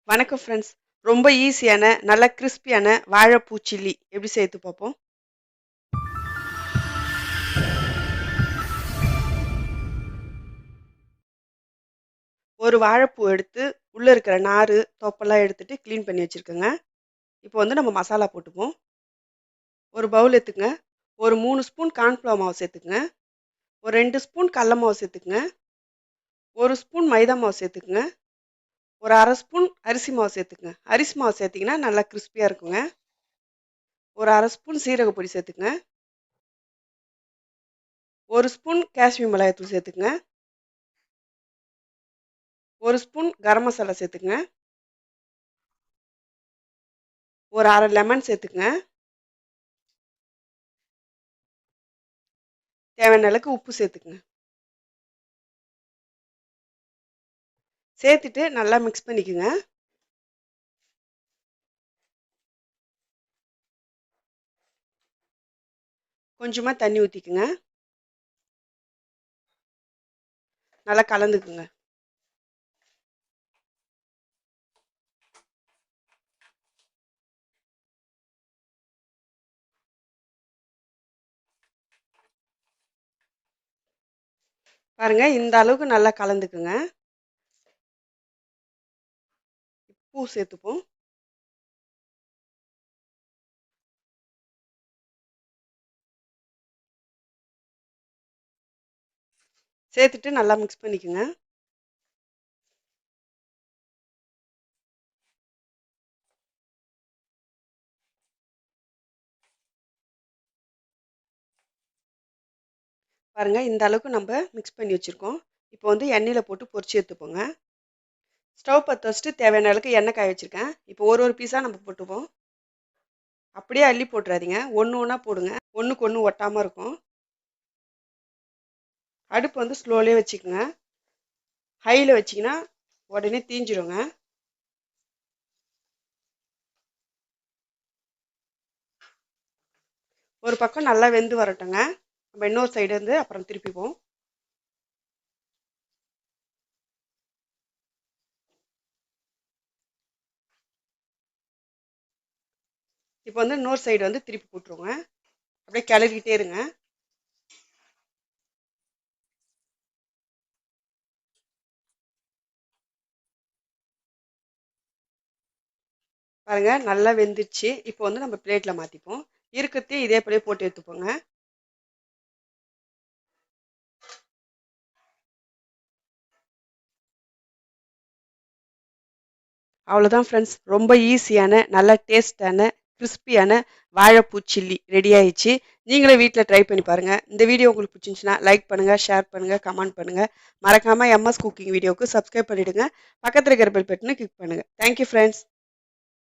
வணக்கம் ஃப்ரெண்ட்ஸ். ரொம்ப ஈஸியான நல்ல கிறிஸ்பியான வாழைப்பூ சில்லி எப்படி செய்து பார்ப்போம். ஒரு வாழைப்பூ எடுத்து உள்ள இருக்கிற நாறு தொப்பெல்லாம் எடுத்துட்டு க்ளீன் பண்ணி வச்சிருக்கேங்க. இப்போ வந்து நம்ம மசாலா போட்டுப்போம். ஒரு பவுல் எடுத்துங்க. ஒரு 3 ஸ்பூன் கார்ன்ஃப்ளவர் மாவு சேர்த்துக்குங்க. ஒரு 2 ஸ்பூன் கடல மாவு சேர்த்துக்குங்க. 1 ஸ்பூன் மைதா மாவு சேர்த்துக்குங்க. ஒரு 1/2 ஸ்பூன் அரிசி மாவு சேர்த்துக்குங்க. அரிசி மாவு சேர்த்தீங்கன்னா நல்லா கிறிஸ்பியா இருக்குங்க. ஒரு 1/2 ஸ்பூன் சீரக பொடி சேர்த்துக்குங்க. 1 ஸ்பூன் காஷ்மீர் மிளகாய் தூள் சேர்த்துக்குங்க. 1 ஸ்பூன் கரம் மசாலா சேர்த்துக்குங்க. ஒரு 1/2 லெமன் சேர்த்துக்குங்க. தேவையான அளவுக்கு உப்பு சேர்த்துக்குங்க. சேர்த்துட்டு நல்லா மிக்ஸ் பண்ணிக்கோங்க. கொஞ்சமாக தண்ணி ஊற்றிக்குங்க. நல்லா கலந்துக்குங்க. பாருங்க, இந்த அளவுக்கு நல்லா கலந்துக்குங்க. பூ சேர்த்துப்போம். சேர்த்துட்டு நல்லா மிக்ஸ் பண்ணிக்கோங்க. பாருங்க, இந்த அளவுக்கு நம்ம மிக்ஸ் பண்ணி வச்சுருக்கோம். இப்போ வந்து எண்ணெயில் போட்டு பொரிச்சு எடுத்துப்போங்க. ஸ்டவ் பற்ற வச்சுட்டு தேவையான அளவுக்கு எண்ணெய் காய வச்சுருக்கேன். இப்போ ஒரு ஒரு பீஸாக நம்ம போட்டுப்போம். அப்படியே அள்ளி போட்டுறாதீங்க, ஒன்று ஒன்றா போடுங்க. ஒன்றுக்கு ஒன்று ஒட்டாமல் இருக்கும். அடுப்பு வந்து ஸ்லோலே வச்சுக்கோங்க. ஹையில் வச்சிங்கன்னா உடனே தீஞ்சிடுங்க. ஒரு பக்கம் நல்லா வெந்து வரட்டுங்க. நம்ம இன்னொரு சைடு வந்து அப்புறம் திருப்பிப்போம். இப்போ வந்து இன்னொரு சைடு வந்து திருப்பி போட்டுருங்க. அப்படியே கிளறிக்கிட்டே இருங்க. பாருங்க, நல்லா வெந்துடுச்சு. இப்போ வந்து நம்ம பிளேட்டில் மாற்றிப்போம். இருக்கிறதையும் இதே போலயே போட்டு எடுத்துப்போங்க. அவ்வளோதான் ஃப்ரெண்ட்ஸ், ரொம்ப ஈஸியான நல்ல டேஸ்டான கிறிஸ்பியான வாழைப்பூ சில்லி ரெடி ஆயிடுச்சு. நீங்களே வீட்டில் ட்ரை பண்ணி பாருங்கள். இந்த வீடியோ உங்களுக்கு பிடிச்சிருந்துச்சுன்னா லைக் பண்ணுங்கள், ஷேர் பண்ணுங்கள், கமெண்ட் பண்ணுங்கள். மறக்காமல் எம்எஸ் குக்கிங் வீடியோவுக்கு சப்ஸ்கிரைப் பண்ணிவிடுங்க. பக்கத்தில் இருக்கிற பெல் பட்டனை கிளிக் பண்ணுங்கள். Thank you friends.